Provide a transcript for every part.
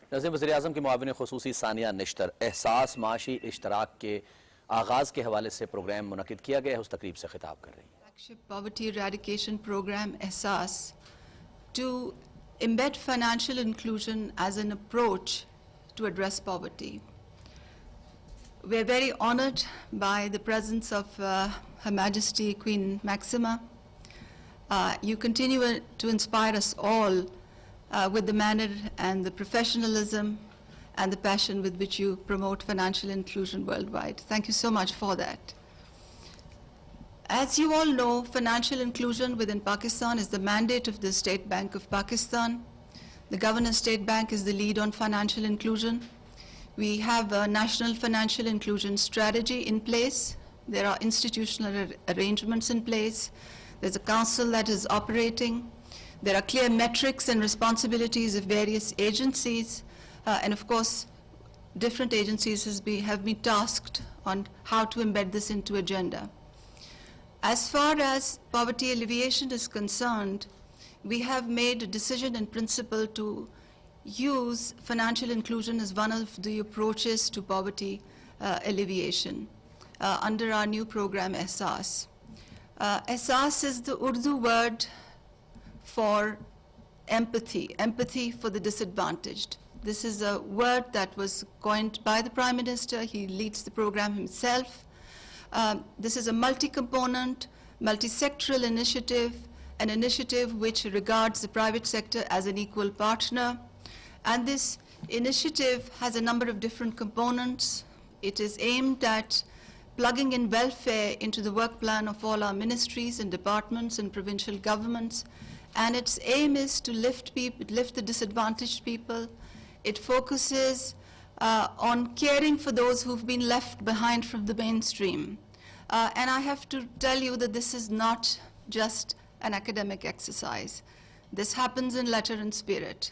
नाज़रीन, वज़ीर-ए-आज़म की मुआविन ख़ुसूसी सानिया निश्तर एहसास माशी इश्तराक के आगाज़ के हवाले से प्रोग्राम मुनक़िद किया गया है, उस तकरीब से खिताब कर रही हैं। Flagship Poverty Eradication Program Ehsaas to embed financial inclusion as an approach to address poverty. We're very honored by the presence of Her Majesty Queen Maxima. You continue to inspire us all with the manner and the professionalism and the passion with which you promote financial inclusion worldwide. Thank you so much for that. As you all know, financial inclusion within Pakistan is the mandate of the State Bank of Pakistan. The Governor State Bank is the lead on financial inclusion. We have a national financial inclusion strategy in place. There are institutional arrangements in place. There's a council that is operating. There are clear metrics and responsibilities of various agencies. And of course, different agencies have been tasked on how to embed this into agenda. As far as poverty alleviation is concerned, we have made a decision in principle to use financial inclusion as one of the approaches to poverty alleviation under our new program, Ehsaas. Ehsaas is the Urdu word for empathy, empathy for the disadvantaged. This is a word that was coined by the Prime Minister. He leads the program himself. This is a multi-component, multi-sectoral initiative, an initiative which regards the private sector as an equal partner. And this initiative has a number of different components. It is aimed at plugging in welfare into the work plan of all our ministries and departments and provincial governments. And its aim is to lift the disadvantaged people. It focuses on caring for those who've been left behind from the mainstream. And I have to tell you that this is not just an academic exercise. This happens in letter and spirit.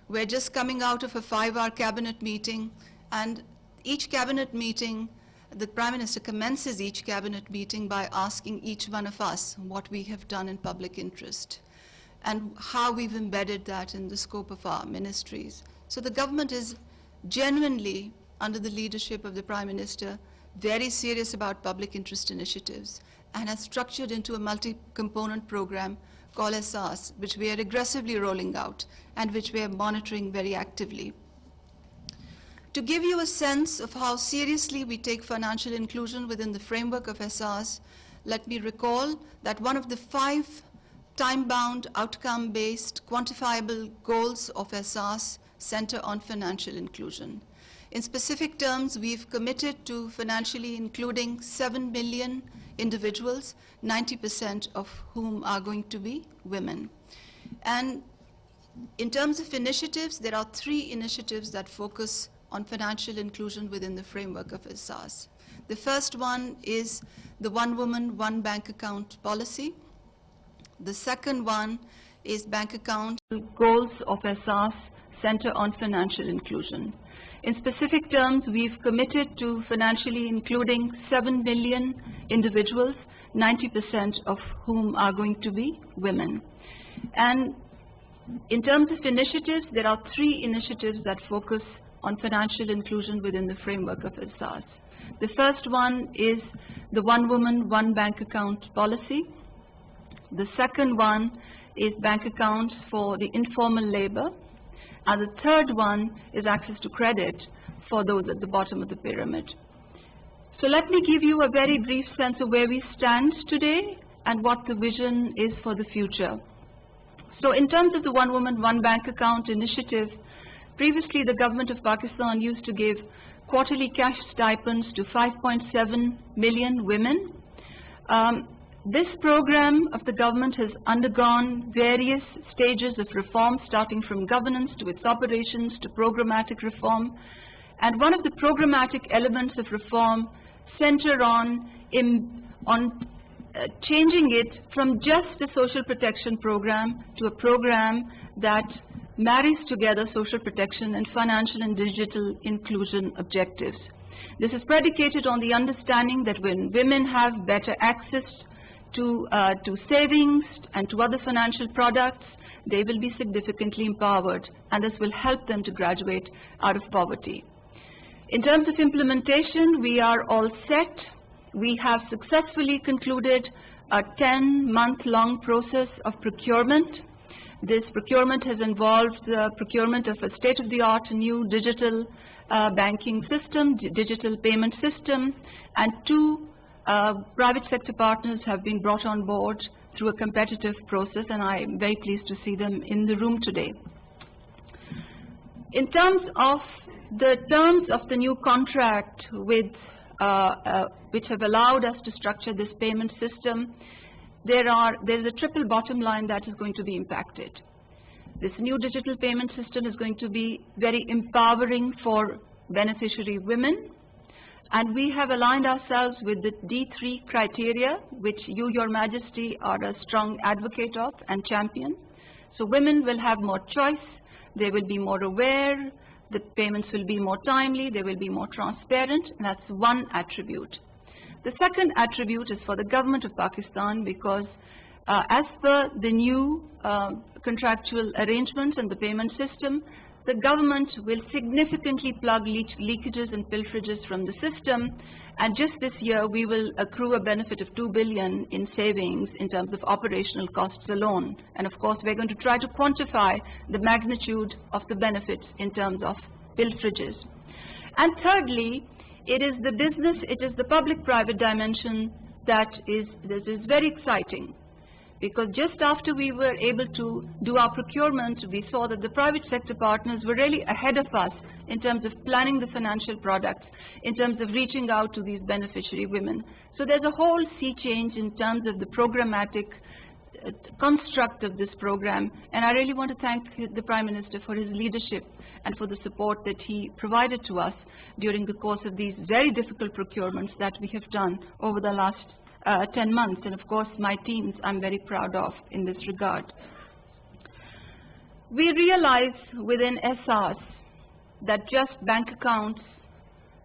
We're just coming out of a 5-hour cabinet meeting, and each cabinet meeting, the Prime Minister commences each cabinet meeting by asking each one of us what we have done in public interest and how we've embedded that in the scope of our ministries. So the government is genuinely, under the leadership of the Prime Minister, very serious about public interest initiatives and has structured into a multi-component program called Ehsaas, which we are aggressively rolling out and which we are monitoring very actively. To give you a sense of how seriously we take financial inclusion within the framework of Ehsaas, let me recall that one of the 5 time-bound, outcome-based, quantifiable goals of Ehsaas center on financial inclusion. In specific terms, we've committed to financially including 7 million individuals, 90% of whom are going to be women. And in terms of initiatives, there are 3 initiatives that focus on financial inclusion within the framework of Ehsaas. The first one is the One Woman, One Bank Account policy. The second one is bank account goals of Ehsaas center on financial inclusion. In specific terms, we've committed to financially including 7 million individuals, 90% of whom are going to be women. And in terms of initiatives, there are 3 initiatives that focus on financial inclusion within the framework of Ehsaas. The first one is the One Woman, One Bank Account policy. The second one is bank accounts for the informal labor. And the third one is access to credit for those at the bottom of the pyramid. So let me give you a very brief sense of where we stand today and what the vision is for the future. So in terms of the One Woman, One Bank Account initiative, previously the government of Pakistan used to give quarterly cash stipends to 5.7 million women. This program of the government has undergone various stages of reform, starting from governance to its operations to programmatic reform. And one of the programmatic elements of reform center on changing it from just a social protection program to a program that marries together social protection and financial and digital inclusion objectives. This is predicated on the understanding that when women have better access to savings and to other financial products, they will be significantly empowered, and this will help them to graduate out of poverty. In terms of implementation, we are all set. We have successfully concluded a 10-month-long process of procurement. This procurement has involved the procurement of a state-of-the-art new digital banking system, digital payment system, and 2 private sector partners have been brought on board through a competitive process, and I am very pleased to see them in the room today. In terms of the terms of the new contract with, which have allowed us to structure this payment system, there is a triple bottom line that is going to be impacted. This new digital payment system is going to be very empowering for beneficiary women, and we have aligned ourselves with the D3 criteria, which you, Your Majesty, are a strong advocate of and champion. So women will have more choice, they will be more aware, the payments will be more timely, they will be more transparent, and that's one attribute. The second attribute is for the government of Pakistan, because as per the new contractual arrangements and the payment system, the government will significantly plug leakages and pilferages from the system, and just this year we will accrue a benefit of 2 billion in savings in terms of operational costs alone. And of course we're going to try to quantify the magnitude of the benefits in terms of pilferages. And thirdly, it is the business, it is the public-private dimension that is very exciting. Because just after we were able to do our procurement, we saw that the private sector partners were really ahead of us in terms of planning the financial products, in terms of reaching out to these beneficiary women. So there's a whole sea change in terms of the programmatic construct of this program, and I really want to thank the Prime Minister for his leadership and for the support that he provided to us during the course of these very difficult procurements that we have done over the last 10 months, and of course my teams I'm very proud of in this regard. We realize within Ehsaas that just bank accounts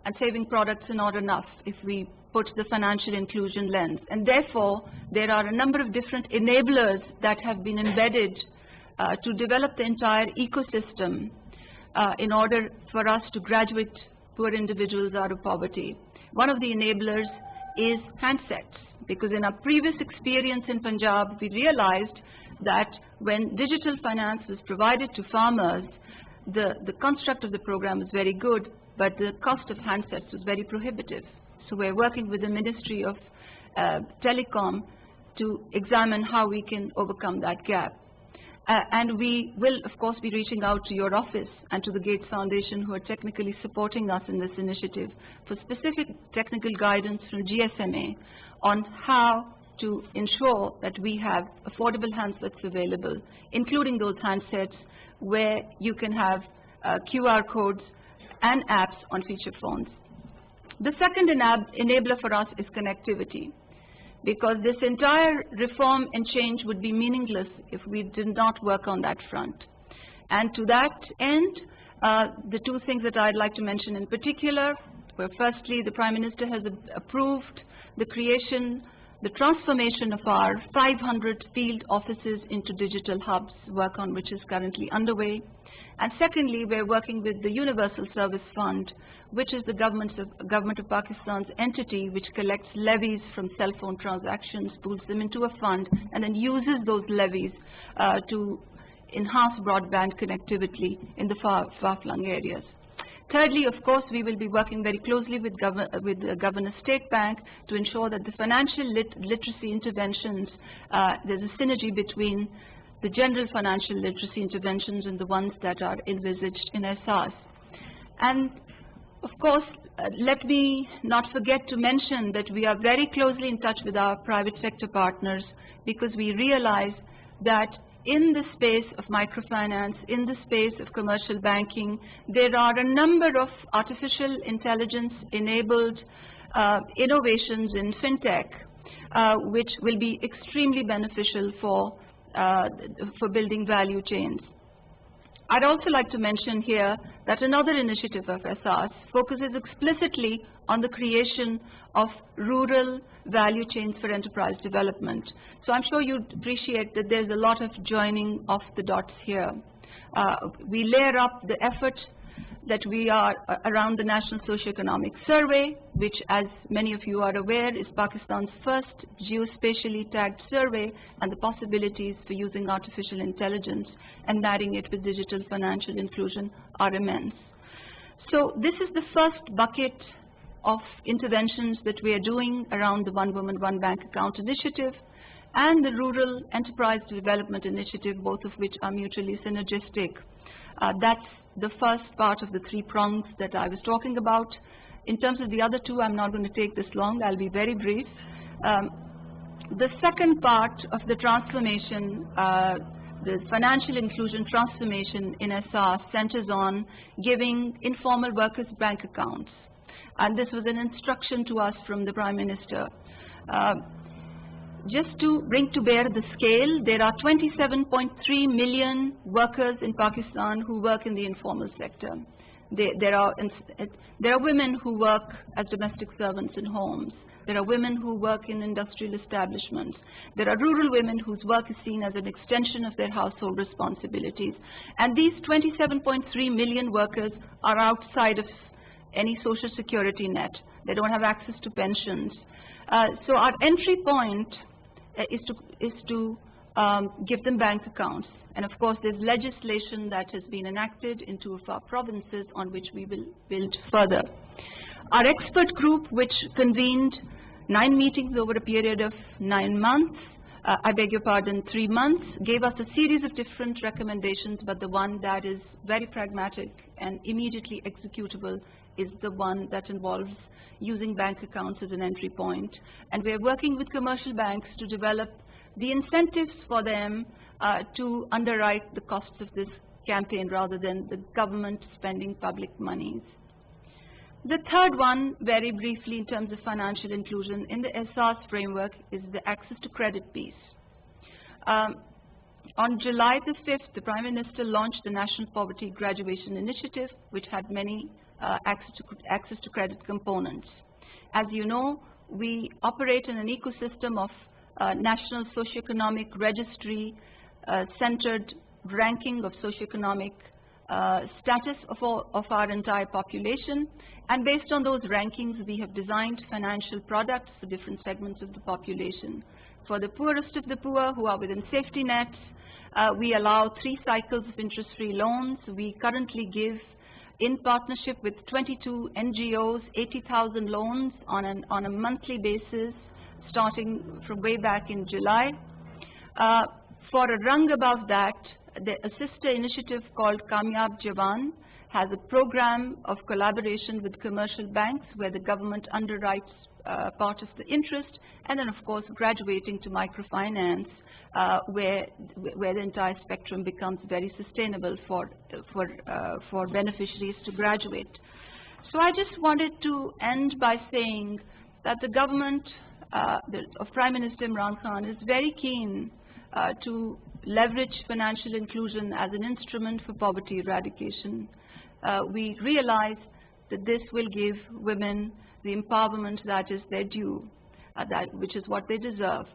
and saving products are not enough if we put the financial inclusion lens, and therefore there are a number of different enablers that have been embedded to develop the entire ecosystem in order for us to graduate poor individuals out of poverty. One of the enablers is handsets, because in our previous experience in Punjab, we realized that when digital finance was provided to farmers, the construct of the program was very good, but the cost of handsets was very prohibitive. So we're working with the Ministry of Telecom to examine how we can overcome that gap. And we will, of course, be reaching out to your office and to the Gates Foundation, who are technically supporting us in this initiative, for specific technical guidance from GSMA on how to ensure that we have affordable handsets available, including those handsets where you can have QR codes and apps on feature phones. The second enabler for us is connectivity, because this entire reform and change would be meaningless if we did not work on that front. And to that end, the 2 things that I'd like to mention in particular were, firstly, the Prime Minister has approved the creation, the transformation of our 500 field offices into digital hubs, work on which is currently underway. And secondly, we're working with the Universal Service Fund, which is the Government of Pakistan's entity which collects levies from cell phone transactions, pools them into a fund, and then uses those levies to enhance broadband connectivity in the far-flung areas. Thirdly, of course, we will be working very closely with the Governor State Bank to ensure that the financial literacy interventions, there's a synergy between the general financial literacy interventions and the ones that are envisaged in Ehsaas. And of course, let me not forget to mention that we are very closely in touch with our private sector partners, because we realize that in the space of microfinance, in the space of commercial banking, there are a number of artificial intelligence enabled innovations in fintech which will be extremely beneficial for building value chains. I'd also like to mention here that another initiative of Ehsaas focuses explicitly on the creation of rural value chains for enterprise development. So I'm sure you'd appreciate that there's a lot of joining of the dots here. We layer up the effort that we are around the National Socioeconomic Survey, which, as many of you are aware, is Pakistan's first geospatially tagged survey, and the possibilities for using artificial intelligence and marrying it with digital financial inclusion are immense. So this is the first bucket of interventions that we are doing around the One Woman, One Bank Account initiative and the Rural Enterprise Development Initiative, both of which are mutually synergistic. That's the first part of the three prongs that I was talking about. In terms of the other two, I'm not going to take this long. I'll be very brief. The second part of the transformation, the financial inclusion transformation in Ehsaas, centers on giving informal workers bank accounts. And this was an instruction to us from the Prime Minister. Just to bring to bear the scale, there are 27.3 million workers in Pakistan who work in the informal sector. There are women who work as domestic servants in homes. There are women who work in industrial establishments. There are rural women whose work is seen as an extension of their household responsibilities. And these 27.3 million workers are outside of any social security net. They don't have access to pensions. So our entry point is to give them bank accounts. And of course, there's legislation that has been enacted in 2 of our provinces on which we will build further. Our expert group, which convened 9 meetings over a period of 9 months, I beg your pardon, 3 months, gave us a series of different recommendations, but the one that is very pragmatic and immediately executable is the one that involves using bank accounts as an entry point. And we're working with commercial banks to develop the incentives for them to underwrite the costs of this campaign rather than the government spending public monies. The third one, very briefly in terms of financial inclusion in the Ehsaas framework, is the access to credit piece. On July the 5th, the Prime Minister launched the National Poverty Graduation Initiative, which had many access to credit components. As you know, we operate in an ecosystem of national socioeconomic registry centered ranking of socioeconomic status of our entire population, and based on those rankings we have designed financial products for different segments of the population. For the poorest of the poor who are within safety nets, we allow 3 cycles of interest-free loans. We currently give, in partnership with 22 NGOs, 80,000 loans on a monthly basis starting from way back in July. For a rung above that, a sister initiative called Kamyab Jawan has a program of collaboration with commercial banks where the government underwrites part of the interest, and then of course graduating to microfinance where the entire spectrum becomes very sustainable for beneficiaries to graduate. So I just wanted to end by saying that the government of Prime Minister Imran Khan is very keen to leverage financial inclusion as an instrument for poverty eradication. We realize that this will give women the empowerment that is their due, which is what they deserve,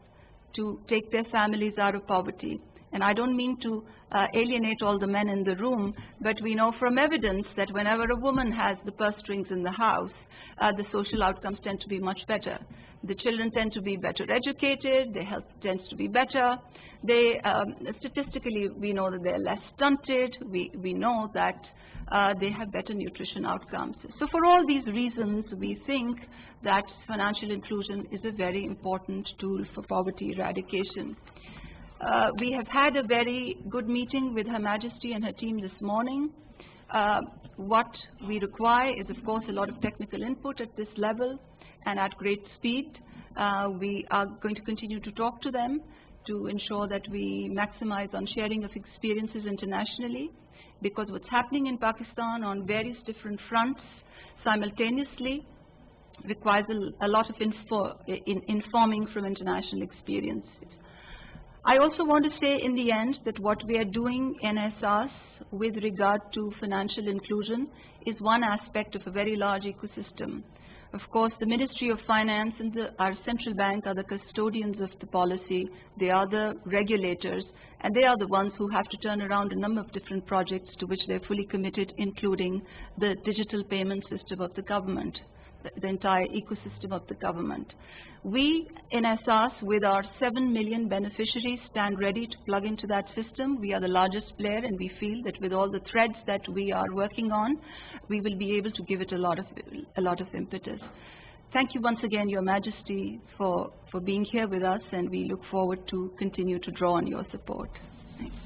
to take their families out of poverty. And I don't mean to alienate all the men in the room, but we know from evidence that whenever a woman has the purse strings in the house, the social outcomes tend to be much better. The children tend to be better educated, their health tends to be better. They, statistically, we know that they're less stunted. We know that they have better nutrition outcomes. So for all these reasons, we think that financial inclusion is a very important tool for poverty eradication. We have had a very good meeting with Her Majesty and her team this morning. What we require is, of course, a lot of technical input at this level and at great speed. We are going to continue to talk to them to ensure that we maximize on sharing of experiences internationally, because what's happening in Pakistan on various different fronts simultaneously requires a lot of informing from international experiences. I also want to say in the end that what we are doing in Ehsaas with regard to financial inclusion is one aspect of a very large ecosystem. Of course, the Ministry of Finance and our central bank are the custodians of the policy. They are the regulators, and they are the ones who have to turn around a number of different projects to which they're fully committed, including the digital payment system of the government, the entire ecosystem of the government. We in Ehsaas, with our 7 million beneficiaries, stand ready to plug into that system. We are the largest player, and we feel that with all the threads that we are working on, we will be able to give it a lot of impetus. Thank you once again, Your Majesty, for being here with us, and we look forward to continue to draw on your support. Thanks.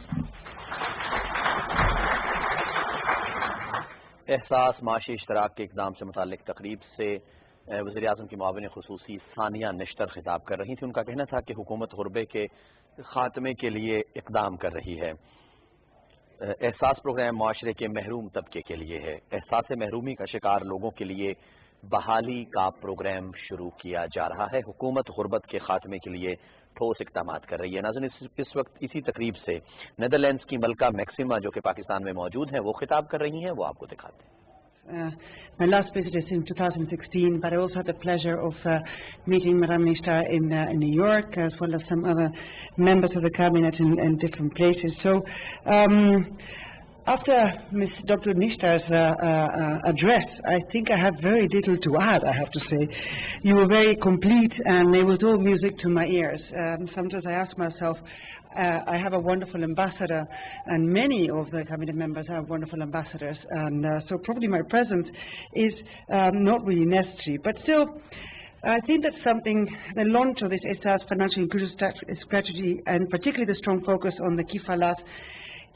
एहसास माशी इश्तराक के इक़दाम से मुताल्लिक़ तकरीब से वज़ीर आज़म की मुआविन ख़ुसूसी सानिया निश्तर खिताब कर रही थी। उनका कहना था कि हुकूमत गुरबे के ख़ात्मे के लिए इक़दाम कर रही है। एहसास प्रोग्राम माशरे के महरूम तबके के लिए है। एहसास महरूमी का शिकार लोगों के लिए बहाली का प्रोग्राम शुरू किया जा रहा है। हुकूमत गुरबत के ख़ात्मे के लिए ठोस इक़दामात कर रही है। नाज़रीन, इस वक्त इसी तकरीब से नेदरलैंड्स की मलका मैक्सिमा जो कि पाकिस्तान में मौजूद हैं, वो खिताब कर रही हैं। वो आपको दिखाते हैं। My last visit is in 2016, but I also had the pleasure of meeting Madame Nishtar in New York, as well as some other members of the cabinet in different places. So after Dr. Nishtar's address, I think I have very little to add, I have to say. You were very complete, and it was all music to my ears. Sometimes I ask myself, I have a wonderful ambassador, and many of the cabinet members have wonderful ambassadors, and so probably my presence is not really necessary. But still, I think that's something, the launch of this Ehsaas financial inclusion strategy, and particularly the strong focus on the kifalat,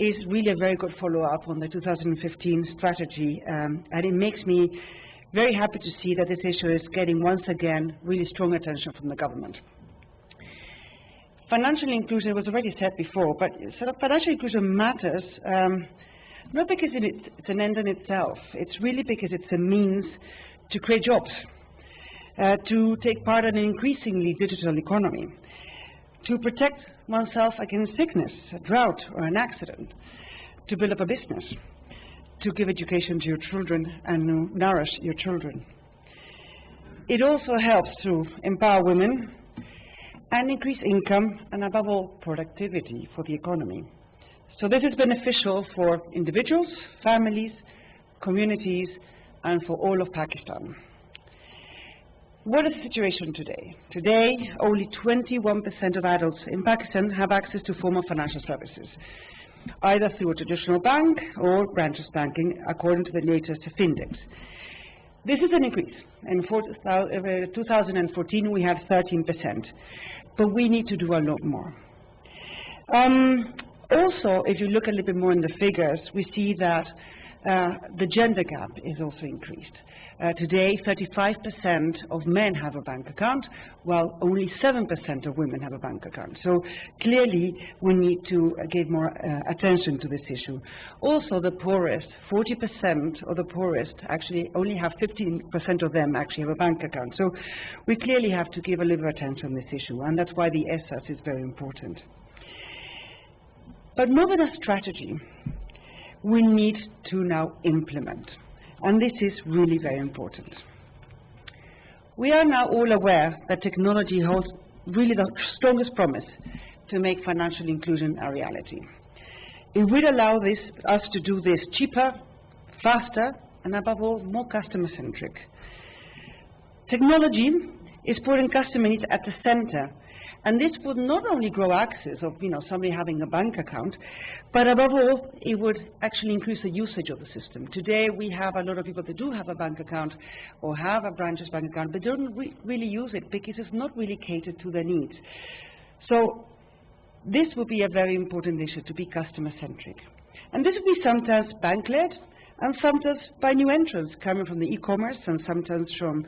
is really a very good follow-up on the 2015 strategy, and it makes me very happy to see that this issue is getting once again really strong attention from the government. Financial inclusion was already said before, but sort of financial inclusion matters not because it's an end in itself. It's really because it's a means to create jobs, to take part in an increasingly digital economy, to protect oneself against sickness, a drought, or an accident, to build up a business, to give education to your children and to nourish your children. It also helps to empower women and increase income and, above all, productivity for the economy. So this is beneficial for individuals, families, communities, and for all of Pakistan. What is the situation today? Today, only 21% of adults in Pakistan have access to formal financial services, either through a traditional bank or branchless banking, according to the latest Findex. This is an increase. In 2014, we had 13%, but we need to do a lot more. Also, if you look a little bit more in the figures, we see that the gender gap is also increased. Today, 35% of men have a bank account, while only 7% of women have a bank account. So clearly, we need to give more attention to this issue. Also, the poorest, 40% of the poorest, actually only have 15% of them actually have a bank account. So we clearly have to give a little attention on this issue, and that's why the Ehsaas is very important. But more than a strategy, we need to now implement. And this is really very important. We are now all aware that technology holds really the strongest promise to make financial inclusion a reality. It will allow us to do this cheaper, faster, and above all, more customer-centric. Technology is putting customer needs at the center, and this would not only grow access of somebody having a bank account, but above all, it would actually increase the usage of the system. Today, we have a lot of people that do have a bank account or have a branches bank account, but don't really use it because it's not really catered to their needs. So this would be a very important issue, to be customer-centric. And this would be sometimes bank-led, and sometimes by new entrants coming from the e-commerce, and sometimes from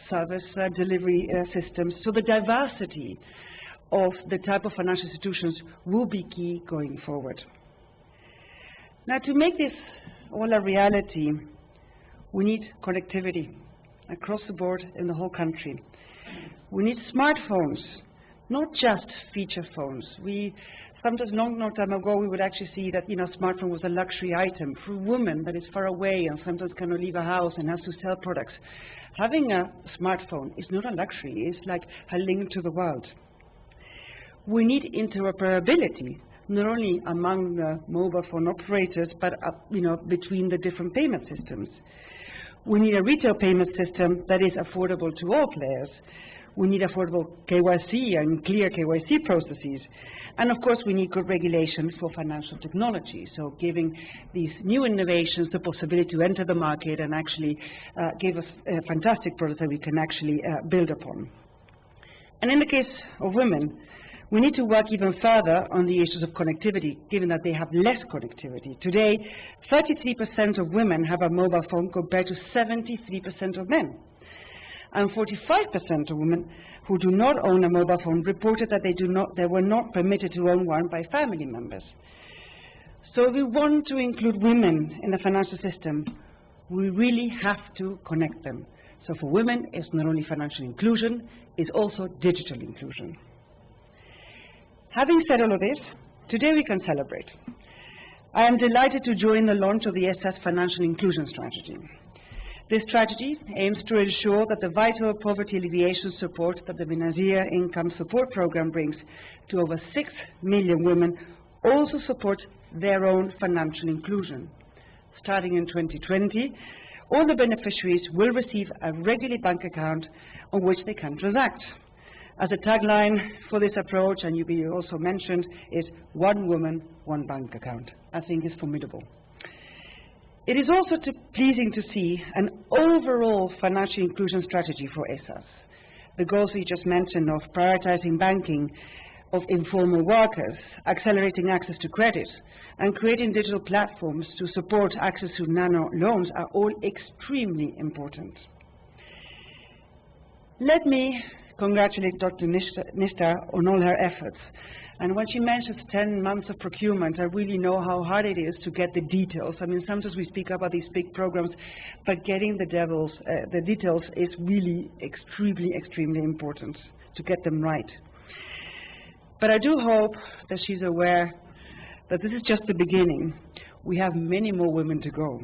service delivery systems. So the diversity of the type of financial institutions will be key going forward. Now, to make this all a reality, we need connectivity across the board in the whole country. We need smartphones not just feature phones. Sometimes long time ago, we would actually see that, smartphone was a luxury item for a woman that is far away and sometimes cannot leave a house and has to sell products. Having a smartphone is not a luxury, it's like a link to the world. We need interoperability, not only among the mobile phone operators, but between the different payment systems. We need a retail payment system that is affordable to all players. We need affordable KYC and clear KYC processes. And of course, we need good regulation for financial technology, so giving these new innovations the possibility to enter the market and actually give us fantastic products that we can actually build upon. And in the case of women, we need to work even further on the issues of connectivity, given that they have less connectivity. Today, 33% of women have a mobile phone compared to 73% of men. And 45% of women who do not own a mobile phone reported that they were not permitted to own one by family members. So if we want to include women in the financial system, we really have to connect them. So for women, it's not only financial inclusion, it's also digital inclusion. Having said all of this, today we can celebrate. I am delighted to join the launch of the Ehsaas Financial Inclusion Strategy. This strategy aims to ensure that the vital poverty alleviation support that the Benazir Income Support Program brings to over 6 million women also support their own financial inclusion. Starting in 2020, all the beneficiaries will receive a regular bank account on which they can transact. As a tagline for this approach, and you also mentioned, is one woman, one bank account. I think it's formidable. It is also pleasing to see an overall financial inclusion strategy for Ehsaas. The goals we just mentioned of prioritizing banking, of informal workers, accelerating access to credit, and creating digital platforms to support access to nano loans are all extremely important. Let me congratulate Dr. Nishta on all her efforts. And when she mentions 10 months of procurement, I really know how hard it is to get the details. I mean, sometimes we speak about these big programs, but getting the details is really extremely important to get them right. But I do hope that she's aware that this is just the beginning. We have many more women to go.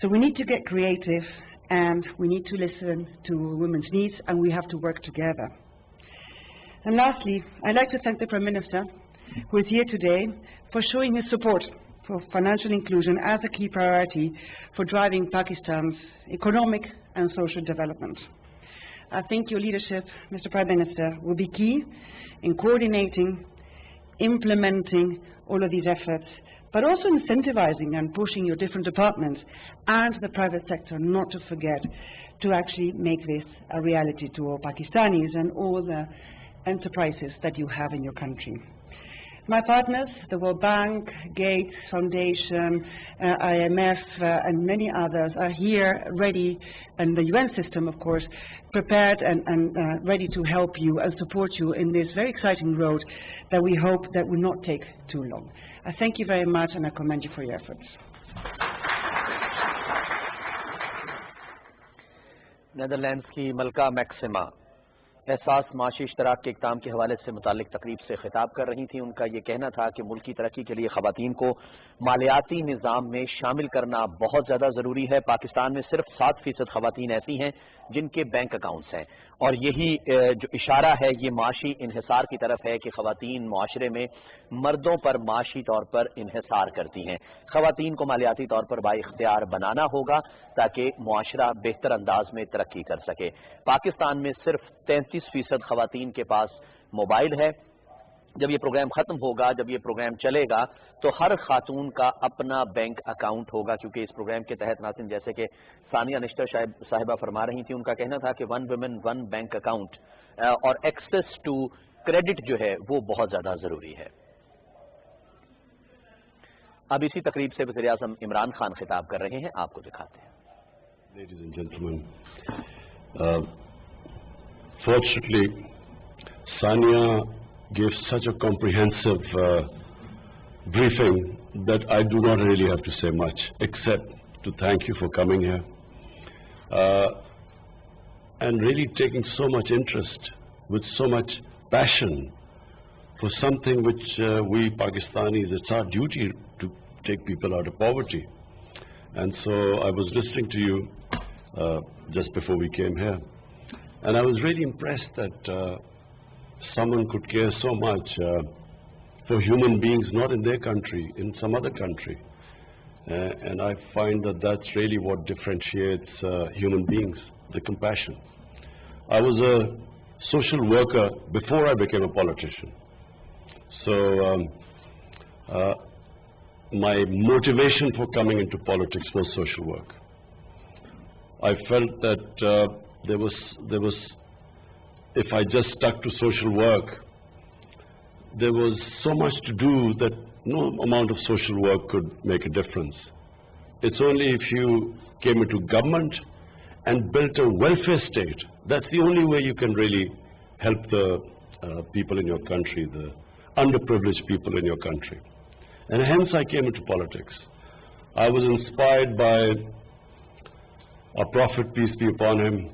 So we need to get creative, and we need to listen to women's needs, and we have to work together. And lastly, I'd like to thank the Prime Minister, who is here today, for showing his support for financial inclusion as a key priority for driving Pakistan's economic and social development. I think your leadership, Mr. Prime Minister, will be key in coordinating, implementing all of these efforts, but also incentivizing and pushing your different departments and the private sector not to forget to actually make this a reality to all Pakistanis and all the enterprises that you have in your country. My partners, the World Bank, Gates Foundation, IMF, and many others are here ready, and the UN system, of course, prepared and ready to help you and support you in this very exciting road that we hope that will not take too long. I thank you very much, and I commend you for your efforts. Netherlands की मलका maxima एहसास माशी इश्तराक के इक़दाम के हवाले से मुतालिक तकरीब से खिताब कर रही थी। उनका ये कहना था कि मुल्क की तरक्की के लिए ख़वातीन को मालियाती निज़ाम में शामिल करना बहुत ज़्यादा ज़रूरी है। पाकिस्तान में सिर्फ 7% ख़वातीन ऐसी हैं जिनके बैंक अकाउंट्स हैं, और यही जो इशारा है ये माशी इन्हिसार की तरफ है कि ख़वातीन मुआशरे में मर्दों पर माशी तौर पर इन्हिसार करती हैं। ख़वातीन को मालियाती तौर पर बाइख्तियार बनाना होगा ताकि मुआशरा बेहतर अंदाज में तरक्की कर सके। पाकिस्तान में सिर्फ 33% ख़वातीन के पास मोबाइल है। जब ये प्रोग्राम खत्म होगा, जब ये प्रोग्राम चलेगा, तो हर खातून का अपना बैंक अकाउंट होगा, क्योंकि इस प्रोग्राम के तहत नाज़रीन जैसे कि सानिया निश्तर साहिबा फरमा रही थी, उनका कहना था कि 1 वुमेन 1 बैंक अकाउंट और एक्सेस टू क्रेडिट जो है वो बहुत ज्यादा जरूरी है। अब इसी तकरीब से वज़ीर आज़म इमरान खान खिताब कर रहे हैं, आपको दिखाते हैं। Ladies and gentlemen, fortunately, Sania gave such a comprehensive briefing that I do not really have to say much, except to thank you for coming here and really taking so much interest with so much passion for something which we Pakistanis, it's our duty to take people out of poverty. And so I was listening to you just before we came here, and I was really impressed that someone could care so much for human beings, not in their country, in some other country. And I find that that's really what differentiates human beings, the compassion. I was a social worker before I became a politician. So my motivation for coming into politics was social work. I felt that there was, if I just stuck to social work, there was so much to do that no amount of social work could make a difference. It's only if you came into government and built a welfare state, that's the only way you can really help the people in your country, the underprivileged people in your country. And hence I came into politics. I was inspired by a prophet, peace be upon him,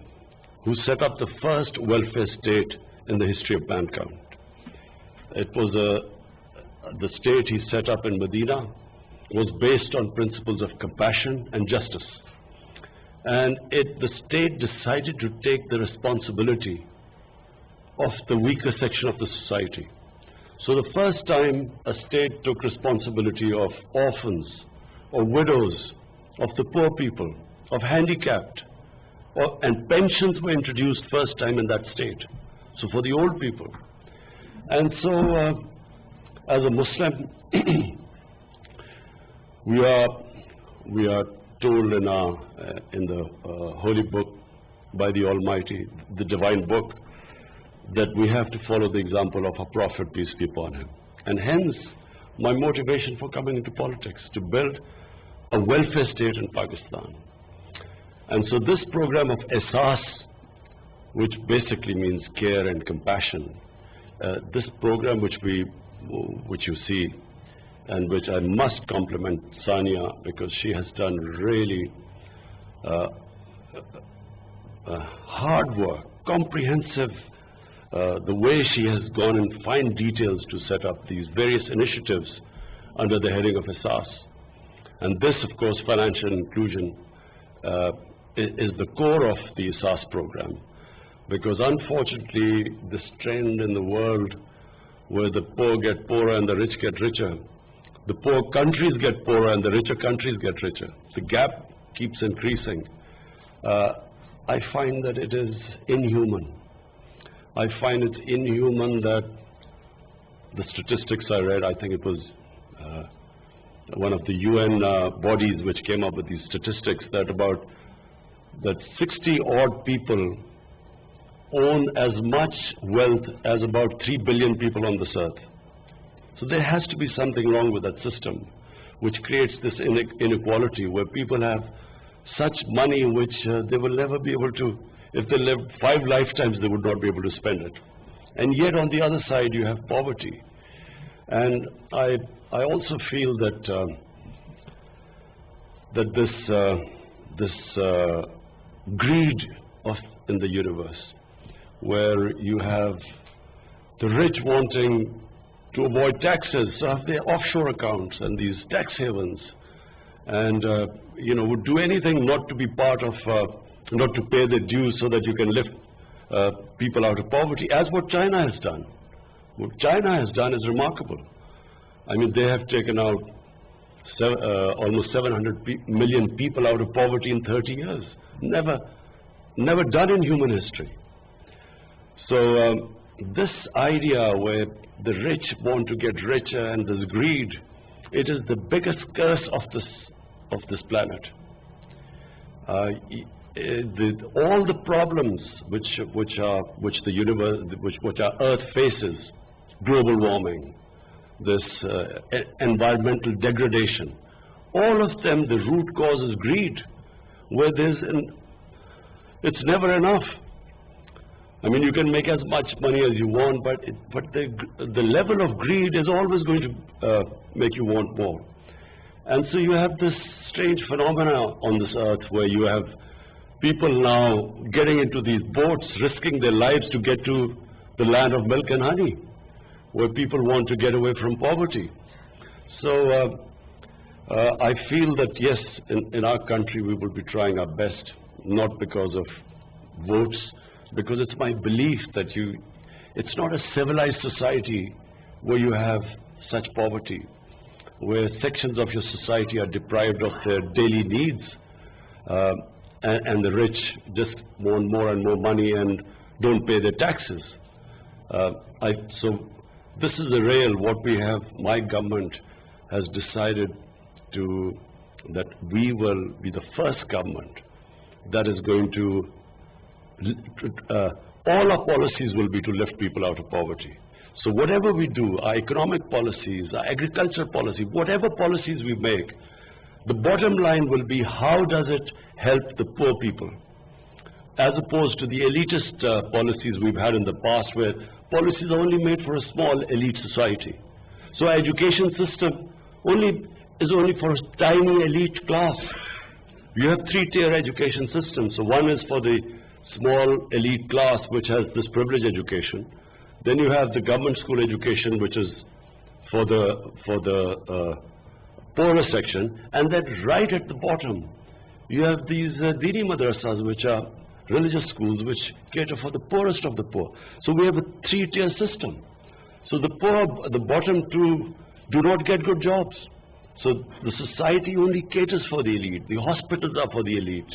who set up the first welfare state in the history of mankind. It was the state he set up in Medina was based on principles of compassion and justice. And the state decided to take the responsibility of the weaker section of the society. So the first time a state took responsibility of orphans, or widows, of the poor people, of handicapped, and pensions were introduced first time in that state. So for the old people. And so as a Muslim, we are told in the holy book by the Almighty, the divine book, that we have to follow the example of our prophet, peace be upon him. And hence my motivation for coming into politics, to build a welfare state in Pakistan. And so this program of Ehsaas, which basically means care and compassion, this program which you see, and which I must compliment Sania, because she has done really hard work, comprehensive, the way she has gone in fine details to set up these various initiatives under the heading of Ehsaas. And this, of course, financial inclusion is the core of the Ehsaas program, because unfortunately this trend in the world where the poor get poorer and the rich get richer, the poor countries get poorer and the richer countries get richer, the gap keeps increasing. I find that it is inhuman. I find it inhuman that the statistics I read, I think it was one of the UN bodies which came up with these statistics, that 60 odd people own as much wealth as about 3 billion people on this earth. So there has to be something wrong with that system, which creates this inequality where people have such money which they will never be able to, if they lived 5 lifetimes, they would not be able to spend it. And yet on the other side you have poverty. And I also feel that this greed in the universe, where you have the rich wanting to avoid taxes, so have their offshore accounts and these tax havens, and would do anything not to be part of, not to pay their dues so that you can lift people out of poverty, as what China has done. What China has done is remarkable. I mean, they have taken out almost 700 million people out of poverty in 30 years. Never done in human history. So this idea where the rich want to get richer and this greed, it is the biggest curse of this planet. All the problems which our Earth faces, global warming, this environmental degradation, all of them, the root cause is greed, where it's never enough. I mean, you can make as much money as you want, but the level of greed is always going to make you want more. And so you have this strange phenomena on this earth where you have people now getting into these boats, risking their lives to get to the land of milk and honey, where people want to get away from poverty. So I feel that yes, in our country we will be trying our best, not because of votes, because it's my belief that it's not a civilized society where you have such poverty, where sections of your society are deprived of their daily needs, and the rich just want more and more money and don't pay their taxes. So this is the real what we have. My government has decided that we will be the first government that is going to all our policies will be to lift people out of poverty. So whatever we do, our economic policies, our agriculture policy, whatever policies we make, the bottom line will be how does it help the poor people, as opposed to the elitist policies we've had in the past, where policies are only made for a small elite society. So our education system is only for a tiny elite class. You have three-tier education systems. So one is for the small elite class, which has this privileged education. Then you have the government school education, which is for the poorer section. And then right at the bottom, you have these dini madrasas, which are religious schools, which cater for the poorest of the poor. So we have a three-tier system. So the poor, the bottom two, do not get good jobs. So the society only caters for the elite. The hospitals are for the elite.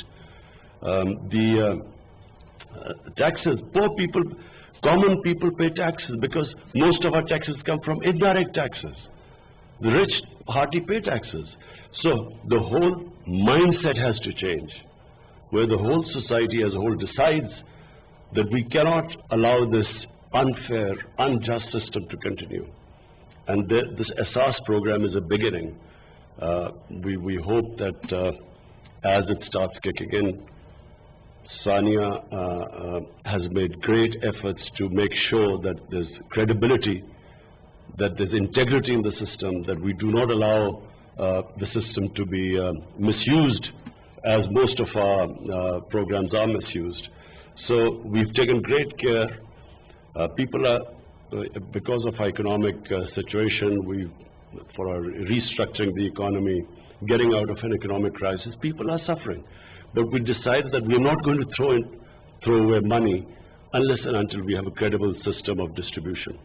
Taxes, poor people, common people pay taxes because most of our taxes come from indirect taxes. The rich hardly pay taxes. So the whole mindset has to change, where the whole society as a whole decides that we cannot allow this unfair, unjust system to continue. And this Ehsaas program is a beginning. We hope that as it starts kicking in, Sania has made great efforts to make sure that there's credibility, that there's integrity in the system, that we do not allow the system to be misused, as most of our programs are misused. So we've taken great care. People are, because of our economic situation, for our restructuring the economy, getting out of an economic crisis, people are suffering. But we decided that we're not going to throw away money unless and until we have a credible system of distribution.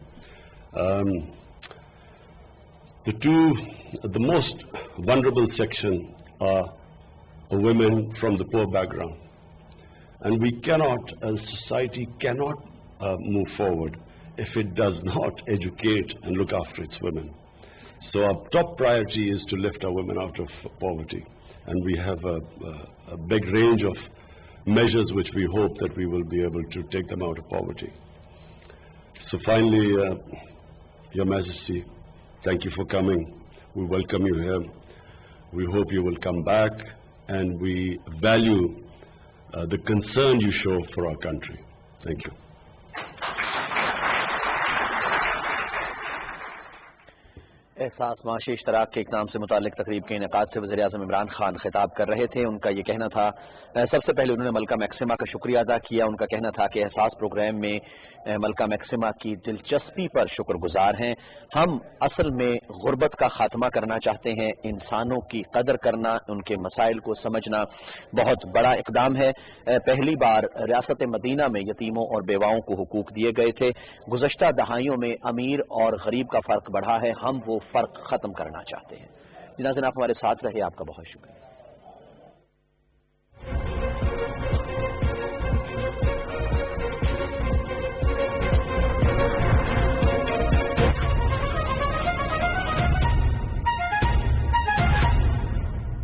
The most vulnerable section are women from the poor background. And we cannot, as a society, cannot move forward if it does not educate and look after its women. So our top priority is to lift our women out of poverty. And we have a big range of measures which we hope that we will be able to take them out of poverty. So finally, Your Majesty, thank you for coming. We welcome you here. We hope you will come back, and we value the concern you show for our country. Thank you. एहसास माशी इश्तराक के इक़दाम से मुताल्लिक़ तकरीब के इनेक़ाद से वज़ीर-ए-आज़म इमरान खान खिताब कर रहे थे। उनका ये कहना था, सबसे पहले उन्होंने मलका मैक्सिमा का शुक्रिया अदा किया। उनका कहना था कि एहसास प्रोग्राम में मलका मैक्सिमा की दिलचस्पी पर शुक्रगुजार हैं। हम असल में गुर्बत का खात्मा करना चाहते हैं। इंसानों की कदर करना, उनके मसाइल को समझना बहुत बड़ा इक़दाम है। पहली बार रियासत मदीना में यतीमों और बेवाओं को हुकूक दिए गए थे। गुज़श्ता दहाइयों में अमीर और गरीब का फ़र्क बढ़ा है। हम वो फ़र्क ख़त्म करना चाहते हैं। नाज़रीन, आप हमारे साथ रहे, आपका बहुत शुक्रिया।